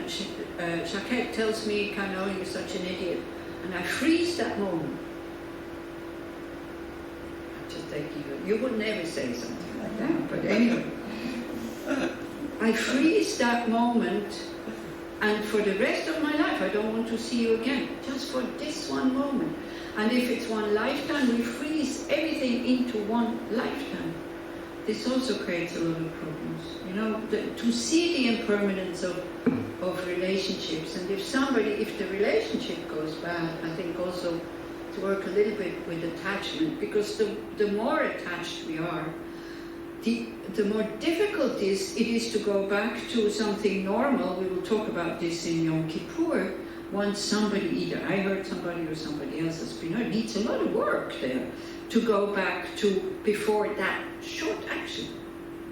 Jacquette tells me, Kano, you're such an idiot. And I freeze that moment. I just take you would never say something like that, but anyway. I freeze that moment, and for the rest of my life, I don't want to see you again. Just for this one moment. And if it's one lifetime, we freeze everything into one lifetime. This also creates a lot of problems. You know, to see the impermanence of relationships, and if the relationship goes bad, I think also to work a little bit with attachment, because the more attached we are, the more difficult it is to go back to something normal. We will talk about this in Yom Kippur. Once somebody, either I heard somebody or somebody else has been heard, needs a lot of work there to go back to before that short action.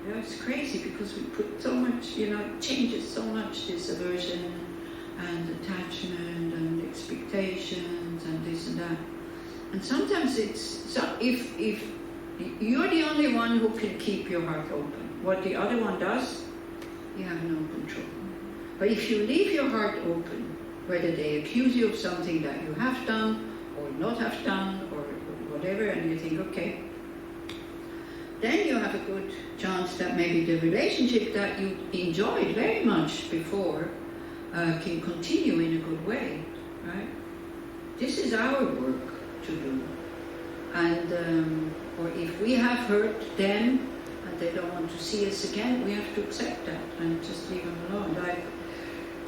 You know, it's crazy because we put so much, you know, it changes so much, this aversion and attachment and expectations and this and that. And sometimes if you're the only one who can keep your heart open. What the other one does, you have no control. But if you leave your heart open, whether they accuse you of something that you have done or not have done or whatever, and you think, okay, then you have a good chance that maybe the relationship that you enjoyed very much before can continue in a good way, right? This is our work to do. And or if we have hurt them and they don't want to see us again, we have to accept that and just leave them alone. Like,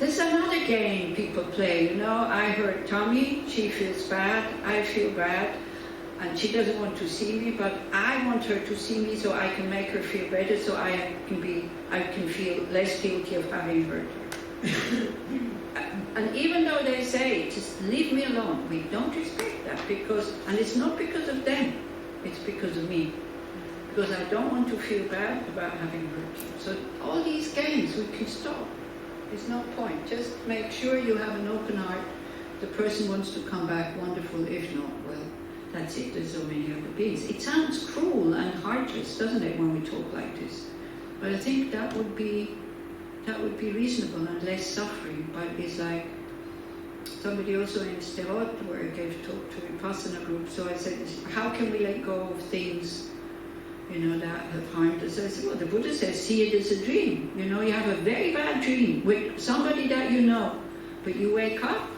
there's another game people play, you know, I hurt Tommy, she feels bad, I feel bad, and she doesn't want to see me, but I want her to see me so I can make her feel better, so I can feel less guilty of having hurt her. And even though they say, just leave me alone, we don't respect that, and it's not because of them, it's because of me. Because I don't want to feel bad about having hurt you. So all these games, we can stop. There's no point. Just make sure you have an open heart. The person wants to come back, wonderful. If not, well, that's it. There's so many other beings. It sounds cruel and heartless, doesn't it, when we talk like this? But I think that would be reasonable and less suffering. But it's like somebody also in Sderot, where I gave talk to Vipassana group. So I said, how can we let go of things, you know, that have harmed us? I said, well, the Buddha says, see it as a dream. You know, you have a very bad dream with somebody that you know, but you wake up,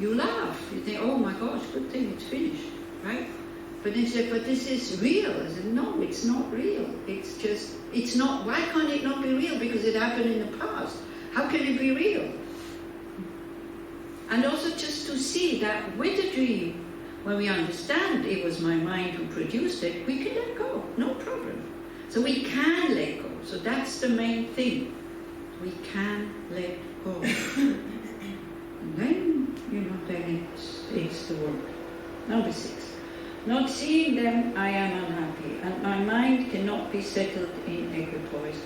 you laugh, you think, oh my gosh, good thing, it's finished, right? But they said, but this is real. I said, no, it's not real. It's just, it's not, why can't it not be real? Because it happened in the past. How can it be real? And also just to see that with a dream, when we understand it was my mind who produced it, we can let go, no problem. So we can let go. So that's the main thing. We can let go. And then, you know, then it's the work. Number 6. Not seeing them, I am unhappy, and my mind cannot be settled in equipoise.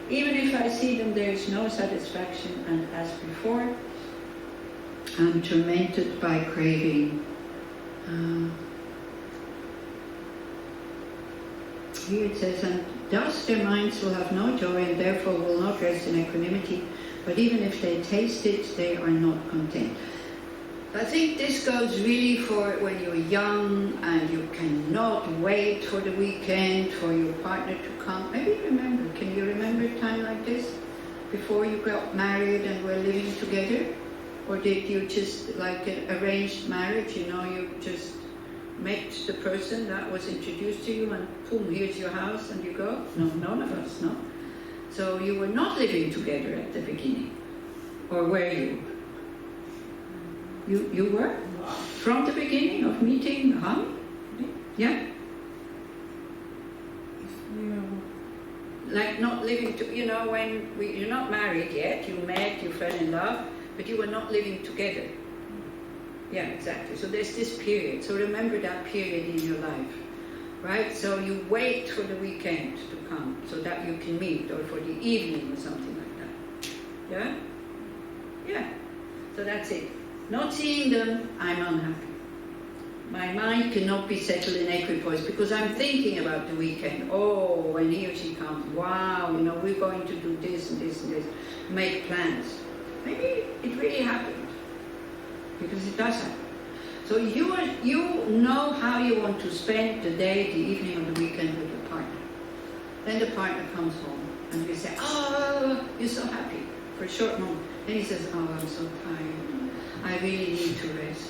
Even if I see them, there is no satisfaction, and as before, I'm tormented by craving. Here it says, and thus their minds will have no joy and therefore will not rest in equanimity, but even if they taste it, they are not content. I think this goes really for when you're young and you cannot wait for the weekend for your partner to come. Maybe can you remember a time like this? Before you got married and were living together? Or did you just, like an arranged marriage, you know, you just met the person that was introduced to you and boom, here's your house and you go? No, none of us, no. So you were not living together at the beginning. Or were you? You were? From the beginning of meeting, huh? Yeah? Like not living, you know, when you're not married yet, you met, you fell in love, but you were not living together. Yeah, exactly. So there's this period. So remember that period in your life, right? So you wait for the weekend to come so that you can meet, or for the evening or something like that. Yeah? Yeah. So that's it. Not seeing them, I'm unhappy. My mind cannot be settled in equipoise because I'm thinking about the weekend. Oh, when he or she comes, wow, we're going to do this and this and this. Make plans. Maybe it really happened, because it does happen. So you know how you want to spend the day, the evening, or the weekend with your partner. Then the partner comes home and you say, oh, you're so happy for a short moment. Then he says, oh, I'm so tired. I really need to rest.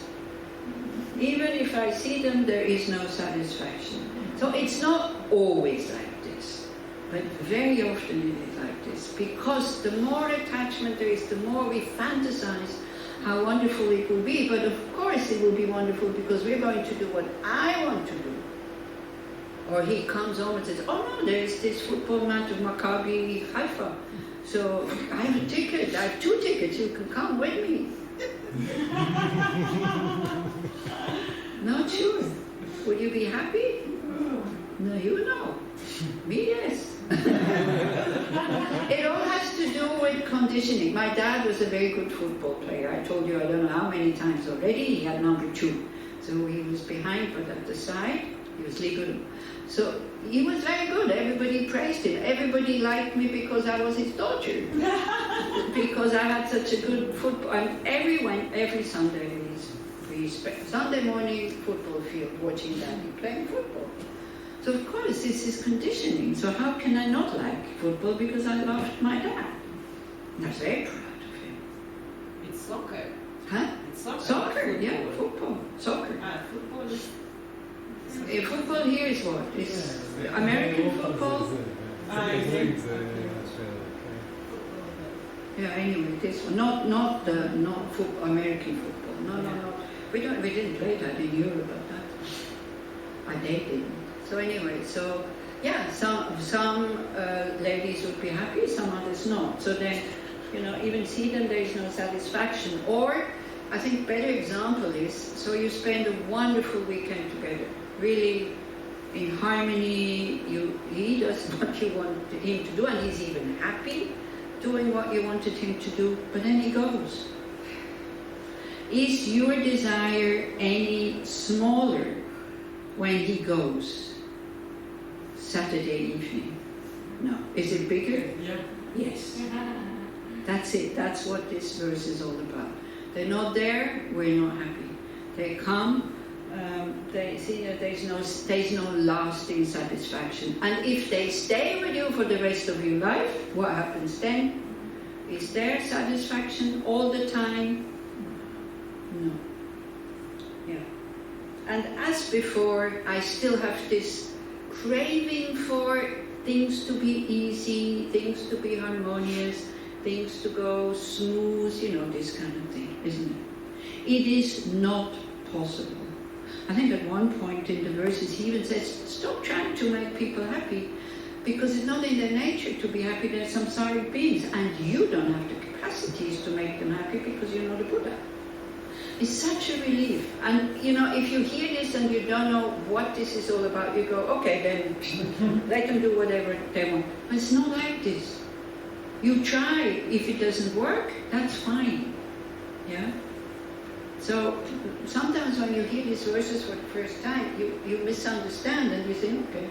Even if I see them, there is no satisfaction. So it's not always like this, but very often it is like this. Because the more attachment there is, the more we fantasize how wonderful it will be. But of course it will be wonderful because we're going to do what I want to do. Or he comes home and says, oh no, there's this football match of Maccabi Haifa. So I have a ticket, I have 2 tickets, you can come with me. Not sure. Would you be happy? No, you know. Me, yes. It all has to do with conditioning. My dad was a very good football player. I told you I don't know how many times already. He had number 2. So he was behind, but at the side, he was legal. So he was very good. Everybody praised him. Everybody liked me because I was his daughter. Because I had such a good football. And every Sunday we spent Sunday morning football field watching Daddy playing football. So of course this is conditioning. So how can I not like football? Because I loved my dad. I was very proud of him. It's soccer. Huh? It's soccer. Soccer, yeah, football. Soccer. Football is... Football here is what? It's American football? Yeah, anyway, this one. Not football, American football. No. We didn't play that in Europe at that time. They didn't. So anyway, yeah, some ladies would be happy, some others not. So then, even see them, there is no satisfaction. Or, I think better example is, so you spend a wonderful weekend together, really in harmony, he does what you want him to do, and he's even happy doing what you wanted him to do, but then he goes. Is your desire any smaller when he goes Saturday evening? No. Is it bigger? Yeah. Yes. That's it. That's what this verse is all about. They're not there, we're not happy. They come, they see that there's no lasting satisfaction. And if they stay with you for the rest of your life, what happens then? Is there satisfaction all the time? No. Yeah. And as before, I still have this craving for things to be easy, things to be harmonious, things to go smooth, this kind of thing, isn't it? It is not possible. I think at one point in the verses he even says, stop trying to make people happy, because it's not in their nature to be happy. They're samsaric beings, and you don't have the capacities to make them happy because you're not a Buddha. It's such a relief. And if you hear this and you don't know what this is all about, you go, okay, then let them do whatever they want. But it's not like this. You try. If it doesn't work, that's fine. Yeah? So sometimes when you hear these verses for the first time, you misunderstand and you think, okay,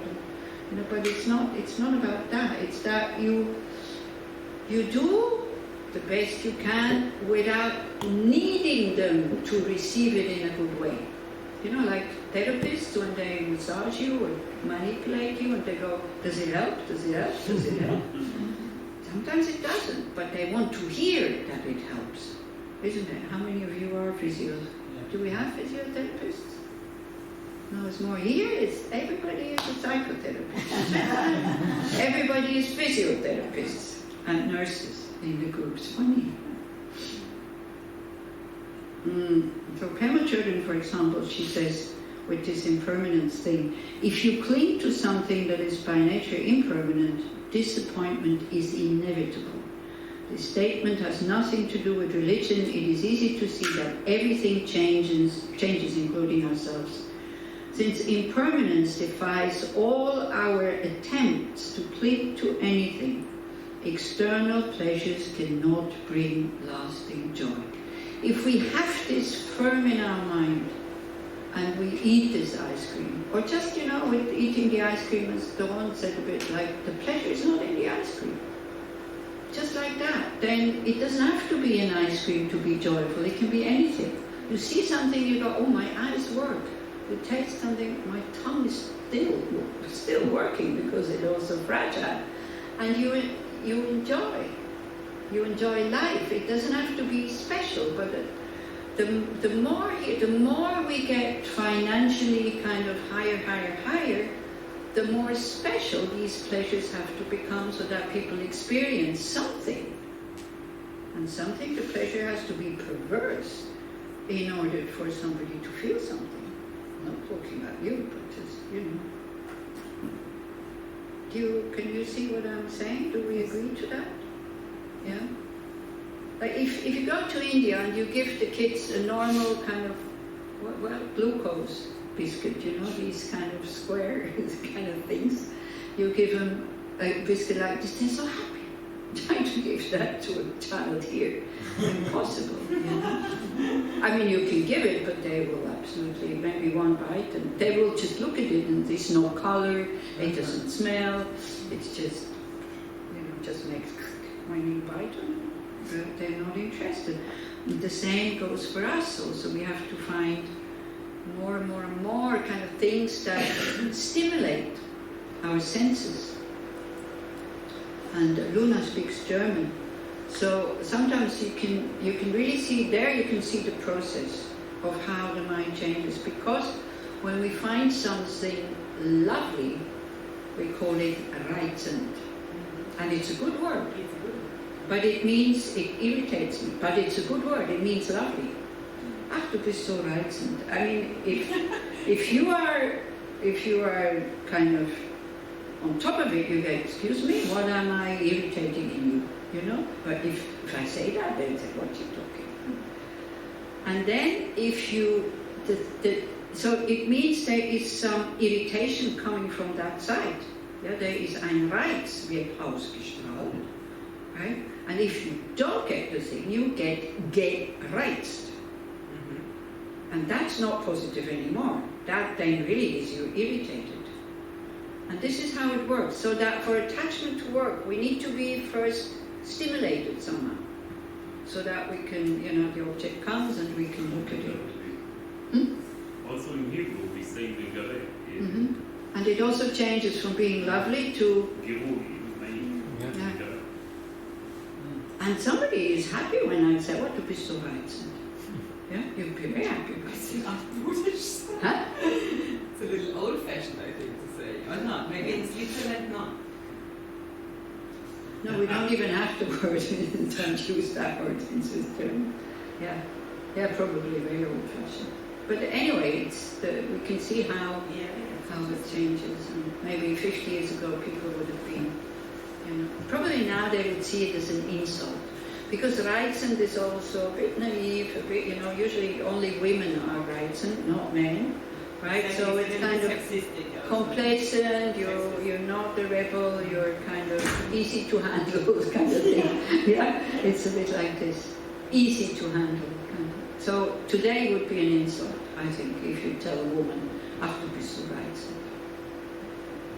but it's not about that. It's that you do the best you can without needing them to receive it in a good way. Like therapists, when they massage you or manipulate you and they go, does it help? Does it help? Does it help? Sometimes it doesn't, but they want to hear that it helps. Isn't it? How many of you are physios? Do we have physiotherapists? No, it's more here. Everybody is a psychotherapist. Everybody is physiotherapists and nurses in the groups. Funny. So Pema Chodron, for example, she says, with this impermanence thing, if you cling to something that is by nature impermanent, disappointment is inevitable. This statement has nothing to do with religion. It is easy to see that everything changes, including ourselves. Since impermanence defies all our attempts to cling to anything, external pleasures cannot bring lasting joy. If we have this firm in our mind, and we eat this ice cream. Or just, with eating the ice cream, as Dawn said a bit, like the pleasure is not in the ice cream. Just like that. Then it doesn't have to be an ice cream to be joyful. It can be anything. You see something, you go, oh, my eyes work. You taste something, my tongue is still working because it's also fragile. And you enjoy. You enjoy life. It doesn't have to be special, but the more we get financially kind of higher, the more special these pleasures have to become so that people experience something. And something, the pleasure has to be perverse in order for somebody to feel something. I'm not talking about you, but just, Can you see what I'm saying? Do we agree to that? Yeah? Like if you go to India and you give the kids a normal kind of, glucose biscuit, these kind of square kind of things, you give them a biscuit like this, they're so happy. Trying to give that to a child here, impossible. I mean, you can give it, but they will absolutely, maybe one bite, and they will just look at it, and there's no color, it doesn't smell, it's just, just makes when you bite them, but they're not interested. And the same goes for us also. We have to find more and more kind of things that stimulate our senses. And Luna speaks German, so sometimes you can really see there. You can see the process of how the mind changes, because when we find something lovely, we call it reizend, and it's a good word. But it means, it irritates me. But it's a good word. It means lovely. Ach, du bist so reizend. I mean, if you are kind of on top of it, you go, excuse me, what am I irritating in you? But if I say that, they'll say, what are you talking? And then so it means there is some irritation coming from that side. Yeah, there is ein Reiz, wird ausgestrahlt, right? And if you don't get the thing, you get gereizt. And that's not positive anymore. That then really is you're irritated. And this is how it works. So that for attachment to work, we need to be first stimulated somehow. So that we can, the object comes and we can look at it. Also in Hebrew, we say Vigare. And it also changes from being lovely to... Yeah. And somebody is happy when I say, what, du bist so reizend. Yeah, you'll be very happy about it. Huh? It's a little old-fashioned, I think, to say. Or not? Maybe in Switzerland, not. No, we don't even have the word. Don't use that word in Switzerland. Yeah, probably very old-fashioned. But anyway, we can see how it changes. And maybe 50 years ago, people would have been, probably now they would see it as an insult. Because reizend is also a bit naive, a bit, usually only women are reizend, not men, right? So it's kind of complacent, you're not the rebel, you're kind of easy to handle, kind of thing. Yeah, it's a bit like this, easy to handle. So today would be an insult, I think, if you tell a woman, ach, du bist so reizend.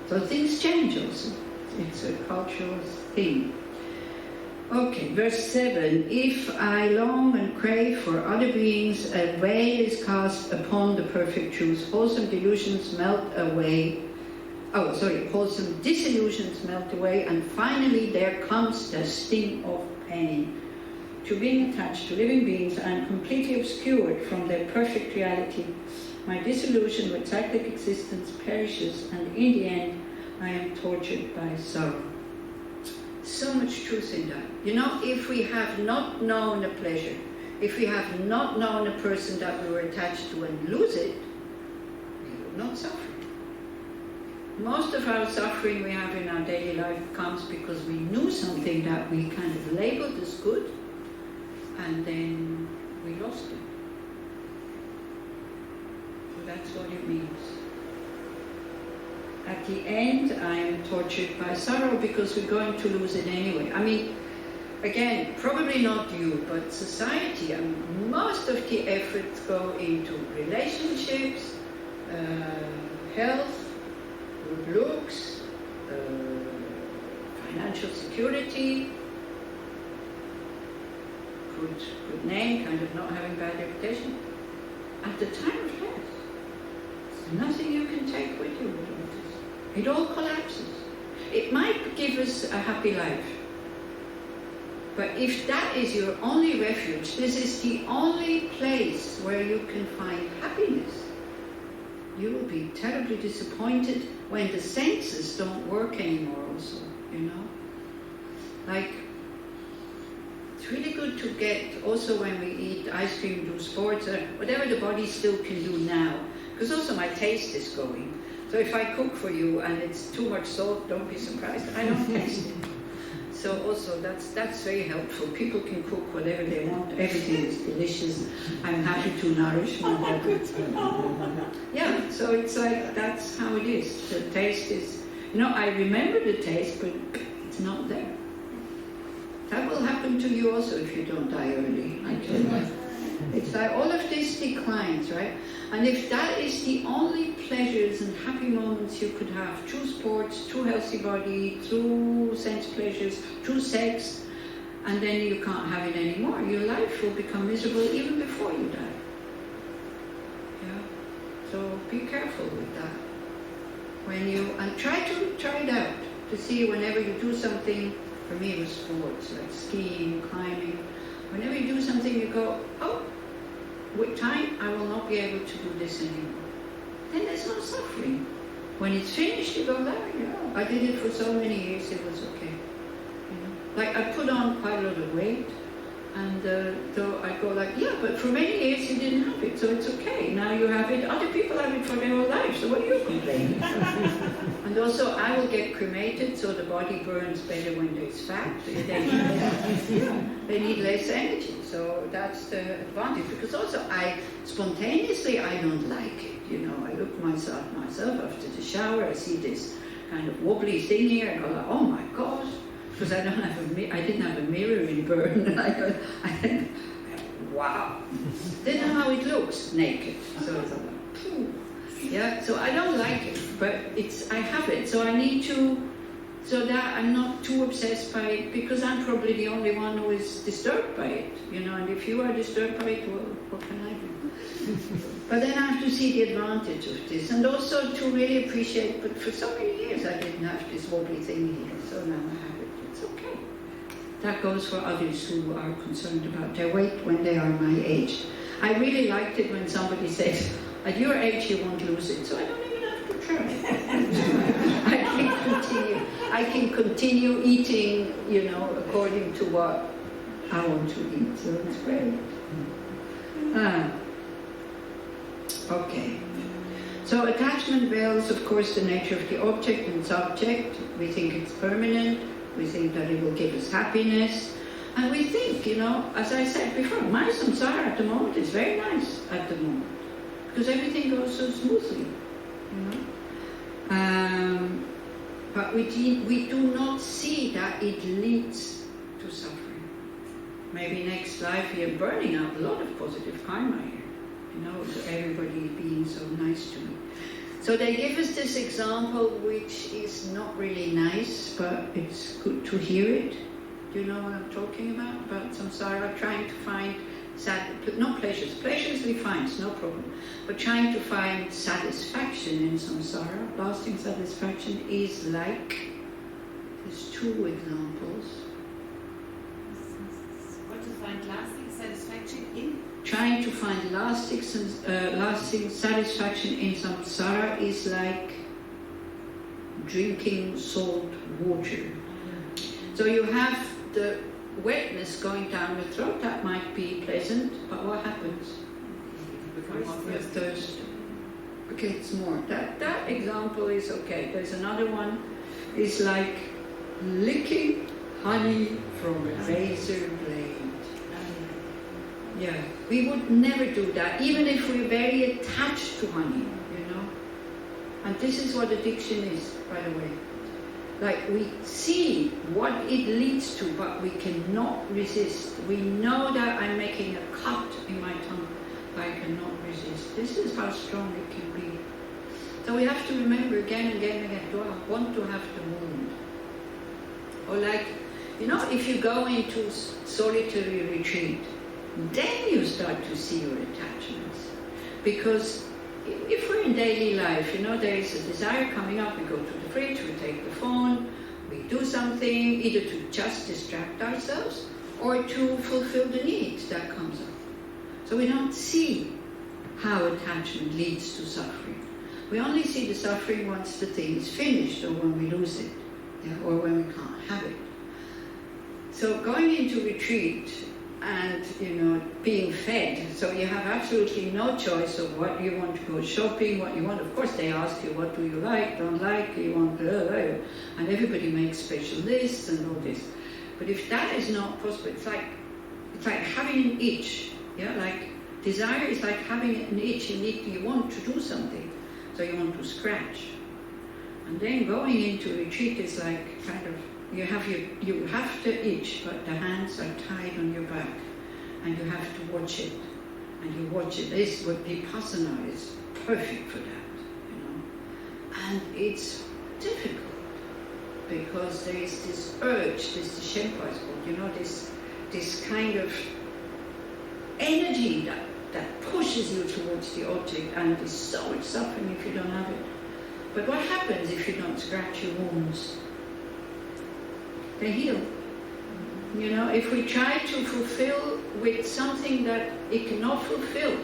So things change also. It's a cultural thing. Okay, verse 7. If I long and crave for other beings, a veil is cast upon the perfect truth. Wholesome delusions melt away. Wholesome disillusions melt away, and finally there comes the sting of pain. To being attached to living beings, I am completely obscured from their perfect reality. My disillusion with cyclic existence perishes, and in the end, I am tortured by sorrow. So much truth in that. If we have not known a pleasure, if we have not known a person that we were attached to and lose it, we will not suffer. Most of our suffering we have in our daily life comes because we knew something that we kind of labeled as good, and then we lost it. So that's what it means. At the end, I am tortured by sorrow because we're going to lose it anyway. I mean, again, probably not you, but society, and most of the efforts go into relationships, health, good looks, financial security, good name, kind of not having bad reputation. At the time of death, there's nothing you can take with you. It all collapses. It might give us a happy life, but if that is your only refuge, this is the only place where you can find happiness, you will be terribly disappointed when the senses don't work anymore also, you know. Like, it's really good to get, also when we eat ice cream, do sports, whatever the body still can do now, because also my taste is going. So if I cook for you and it's too much salt, don't be surprised, I don't taste it. So also that's very helpful. People can cook whatever they want, everything is delicious. I'm happy to nourish my body. Yeah, so it's like, that's how it is. The taste is, I remember the taste, but it's not there. That will happen to you also if you don't die early, I tell you. It's like all of this declines, right? And if that is the only pleasures and happy moments you could have through sports, through healthy body, through sense pleasures, through sex, and then you can't have it anymore, your life will become miserable even before you die. Yeah? So be careful with that. And try it out, to see whenever you do something. For me it was sports, like skiing, climbing. Whenever you do something you go, oh, with time I will not be able to do this anymore. Then there's no suffering. When it's finished you go, I did it for so many years, it was okay. Like I put on quite a lot of weight, and so I go like, but for many years you didn't have it, so it's okay. Now you have it, other people have it for their whole life, so what are you complaining? And also I will get cremated, so the body burns better when there's fat. They need less energy, so that's the advantage. Because also I don't like it, I look myself after the shower, I see this kind of wobbly thing here, I go like, oh my gosh. Because I didn't have a mirror in Bern, and I think, wow. They know how it looks naked. So it's like, phew. Yeah. So I don't like it, but I have it. So I need to, so that I'm not too obsessed by it, because I'm probably the only one who is disturbed by it. And if you are disturbed by it, well, what can I do? But then I have to see the advantage of this, and also to really appreciate. But for so many years I didn't have this wobbly thing here, so now I have it. It's okay. That goes for others who are concerned about their weight when they are my age. I really liked it when somebody said, at your age you won't lose it, so I don't even have to try. I can continue eating, according to what I want to eat, so it's great. Okay. So attachment veils, of course, the nature of the object and subject. We think it's permanent. We think that it will give us happiness. And we think, as I said before, my samsara at the moment is very nice at the moment. Because everything goes so smoothly, But we do not see that it leads to suffering. Maybe next life we are burning out a lot of positive karma here. Everybody being so nice to me. So they give us this example, which is not really nice, but it's good to hear it. Do you know what I'm talking about? About samsara, trying to find not pleasures. Pleasures we find, it's no problem. But trying to find satisfaction in samsara, lasting satisfaction, is like, there's two examples. What to find lasting satisfaction in? Trying to find lasting satisfaction in samsara is like drinking salt water. So you have the wetness going down the throat, that might be pleasant, but what happens? You're thirsty. Okay, it's more. That example is okay. There's another one, is like licking honey from a razor blade. Yeah, we would never do that, even if we're very attached to honey, And this is what addiction is, by the way. Like we see what it leads to, but we cannot resist. We know that I'm making a cut in my tongue, but I cannot resist. This is how strong it can be. So we have to remember again and again and again, do I want to have the wound? Or like, you know, if you go into solitary retreat, then you start to see your attachments. Because if we're in daily life, you know, there is a desire coming up, we go to the fridge, we take the phone, we do something, either to just distract ourselves or to fulfill the need that comes up. So we don't see how attachment leads to suffering. We only see the suffering once the thing is finished or when we lose it, or when we can't have it. So going into retreat and, you know, being fed, so you have absolutely no choice of what you want to go shopping, what you want. Of course they ask you, what do you like, don't like, you want, and everybody makes special lists and all this. But if that is not possible, it's like having an itch, yeah, like desire is like having an itch, you want to do something, so you want to scratch. And then going into retreat is like kind of, you have the itch, but the hands are tied on your back, and you have to watch it, and you watch it. This is what Vipassana is perfect for that, you know. And it's difficult because there is this urge, this Shenpa is called, you know, this kind of energy that pushes you towards the object, and there's so much suffering if you don't have it. But what happens if you don't scratch your wounds? They heal. You know, if we try to fulfill with something that it cannot fulfill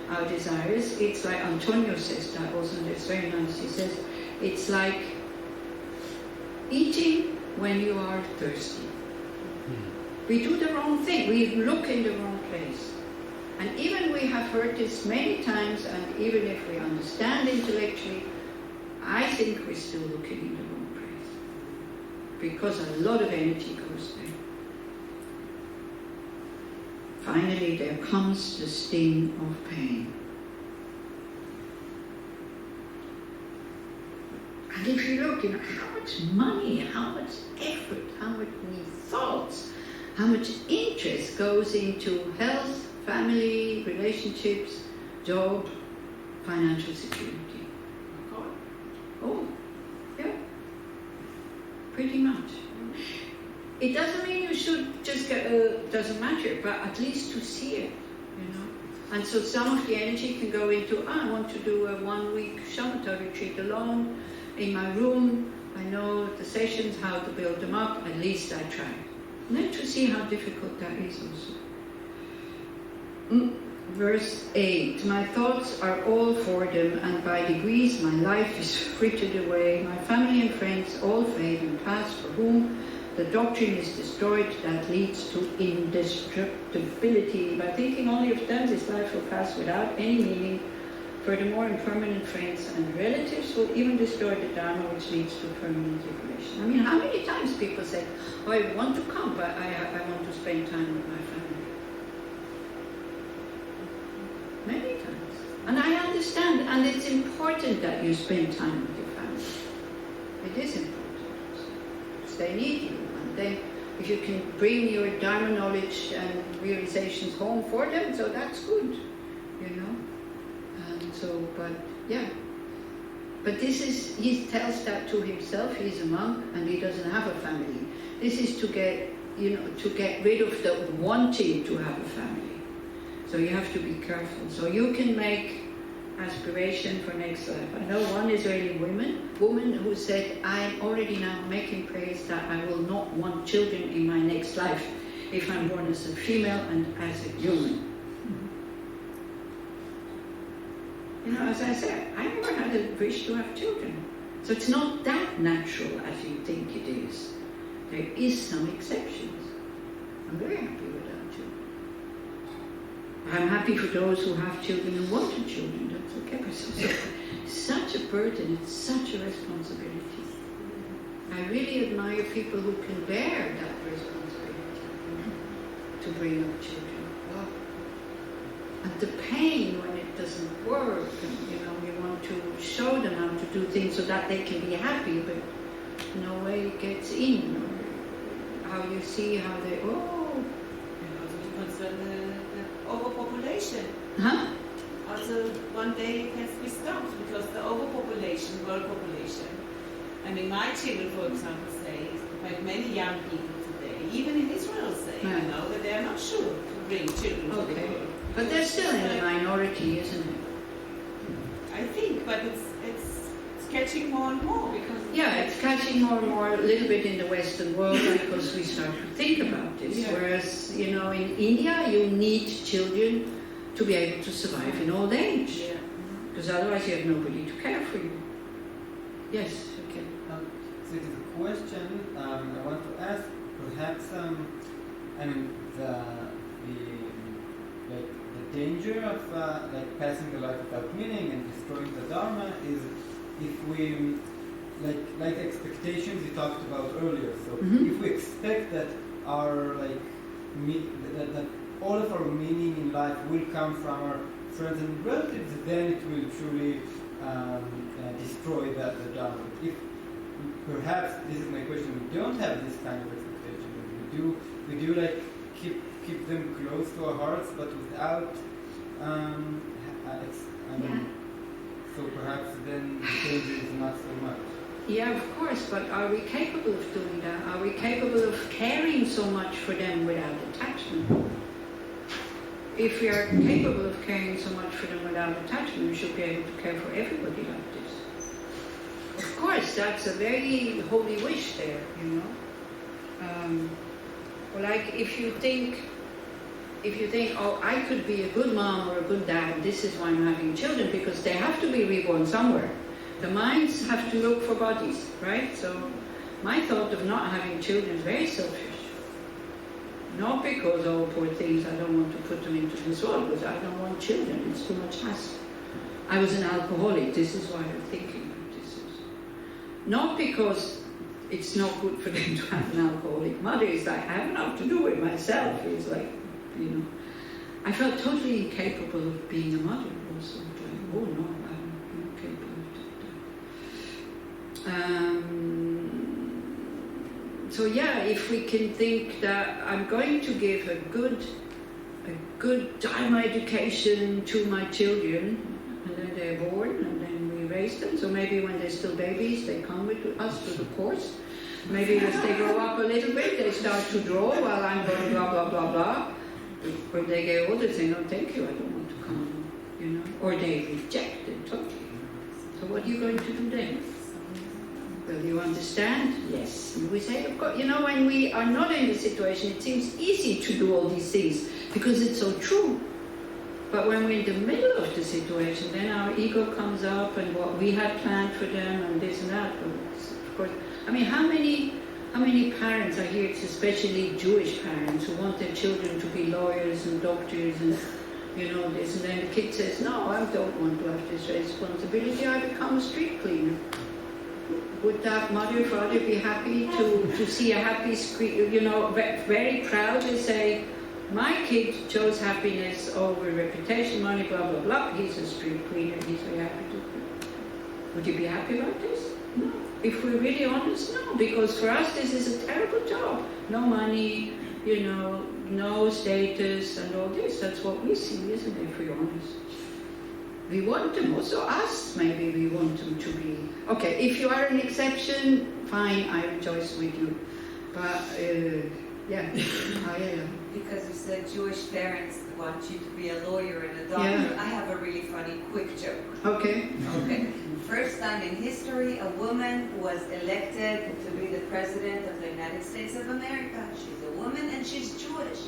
our desires, it's like Antonio says that also, and it's very nice. He says, it's like eating when you are thirsty. We do the wrong thing. We look in the wrong place. And even we have heard this many times, and even if we understand intellectually, I think we're still looking in the wrong place. Because a lot of energy goes there. Finally, there comes the sting of pain. And if you look, you know, how much money, how much effort, how much thoughts, how much interest goes into health, family, relationships, job, financial security. Oh, yeah, pretty much. It doesn't mean you should just get, doesn't matter, but at least to see it, you know. And so some of the energy can go into, I want to do a 1 week shamatha retreat alone in my room. I know the sessions, how to build them up, at least I try. And then to see how difficult that is also. Verse 8, my thoughts are all for them, and by degrees my life is frittered away. My family and friends all fade and pass, for whom the doctrine is destroyed that leads to indestructibility. By thinking only of them, this life will pass without any meaning. Furthermore, impermanent friends and relatives will even destroy the Dharma, which leads to permanent liberation. I mean, how many times people say, oh, I want to come, but I want to spend time with my family. Many times. And I understand, and it's important that you spend time with your family. It is important. Because they need you. And then if you can bring your Dharma knowledge and realizations home for them, so that's good, you know. And so, but yeah. But this is, he tells that to himself, he's a monk and he doesn't have a family. This is to get, you know, to get rid of the wanting to have a family. So you have to be careful. So you can make aspiration for next life. I know one Israeli woman who said, I'm already now making prayers that I will not want children in my next life if I'm born as a female and as a human. You know, as I said, I never had a wish to have children. So it's not that natural as you think it is. There is some exceptions. I'm very happy with that children. I'm happy for those who have children and wanted children. That's okay. But it's such a burden. It's such a responsibility. I really admire people who can bear that responsibility, you know, to bring up children. Wow. And the pain when it doesn't work, and you know, you want to show them how to do things so that they can be happy, but no way gets in. Or how you see how they, oh. And also to concern the overpopulation. Huh? Also, one day it has to be stopped because the overpopulation, world population. I mean, my children, for example, say, like many young people today, even in Israel say, Yeah. you know, that they are not sure to bring children to the Okay. world. But they're still in the minority, isn't it? I think, but it's catching more and more because Yeah, it's catching more and more a little bit in the Western world because we start to think about this. Yeah. Whereas, you know, in India, you need children to be able to survive in old age. Yeah. Because otherwise you have nobody to care for you. Yes, okay. So it is a question I want to ask. Perhaps, I mean, the danger of like passing a life without meaning and destroying the Dharma is if we like expectations you talked about earlier. So if we expect that our that all of our meaning in life will come from our friends and relatives, then it will truly destroy the Dharma. If perhaps, this is my question, we don't have this kind of expectation, we do like keep them close to our hearts, but without so perhaps then the danger is not so much. Yeah, of course, but are we capable of doing that? Are we capable of caring so much for them without attachment? If we are capable of caring so much for them without attachment, we should be able to care for everybody like this. Of course, that's a very holy wish there, you know. Like if you think, oh, I could be a good mom or a good dad, this is why I'm having children, because they have to be reborn somewhere. The minds have to look for bodies, right? So my thought of not having children is very selfish. Not because, oh, poor things, I don't want to put them into this world, because I don't want children, it's too much hassle. I was an alcoholic, this is why I'm thinking of this. Not because it's not good for them to have an alcoholic mother, it's like, I have enough to do with myself. It's like, you know, I felt totally incapable of being a mother also. Like, oh no, I'm not capable of that. So yeah, if we can think that I'm going to give a good Dharma education to my children, and then they're born, and then we raise them. So maybe when they're still babies, they come with us to the course. Maybe as they grow up a little bit, they start to draw while I'm going blah, blah, blah, blah. When they get older, they say, no, thank you, I don't want to come, you know. Or they reject it totally. So what are you going to do then? Will you understand? Yes. And we say, of course, you know, when we are not in the situation, it seems easy to do all these things because it's so true. But when we're in the middle of the situation, then our ego comes up and what we had planned for them and this and that. Of course, I mean, how many parents, I hear it's especially Jewish parents who want their children to be lawyers and doctors and, you know, this, and then the kid says, no, I don't want to have this responsibility, I become a street cleaner. Would that mother or father be happy to see a happy street, you know, very proud to say, my kid chose happiness over reputation, money, blah, blah, blah, he's a street cleaner, he's very happy to. Would you be happy about this? No. If we're really honest, no, because for us this is a terrible job. No money, you know, no status and all this. That's what we see, isn't it, if we're honest? We want them, also us, maybe we want them to be. Okay, if you are an exception, fine, I rejoice with you. But, yeah, Because you said Jewish parents want you to be a lawyer and a doctor. Yeah. I have a really funny, quick joke. Okay. Okay. First time in history, a woman was elected to be the president of the United States of America. She's a woman and she's Jewish.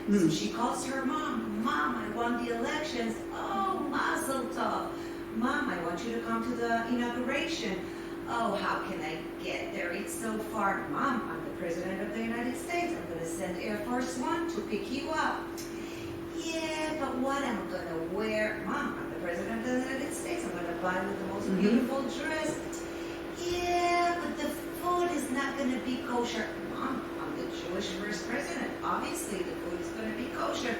So she calls her mom. Mom, I won the elections. Oh, Mazel Tov. Mom, I want you to come to the inauguration. Oh, how can I get there? It's so far. Mom, I'm the president of the United States. I'm going to send Air Force One to pick you up. Yeah, but what am I going to wear? Mom, I'm the president of the United States. I'm going to buy with the most beautiful dress. Yeah, but the food is not going to be kosher. Mom, I'm the Jewish first president. Obviously, the food is going to be kosher.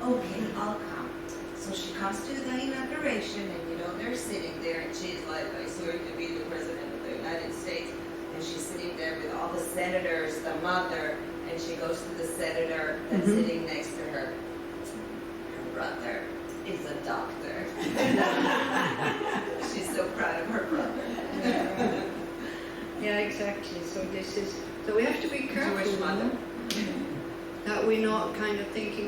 Okay, I'll come. So she comes to the inauguration, and you know, they're sitting there, and she's like, I swear to be the president of the United States. and she's sitting there with all the senators, the mother, and she goes to the senator that's sitting next to her. Her brother is a doctor. She's so proud of her brother. Yeah, exactly. So we have to be careful, Jewish mother. that we're not kind of thinking,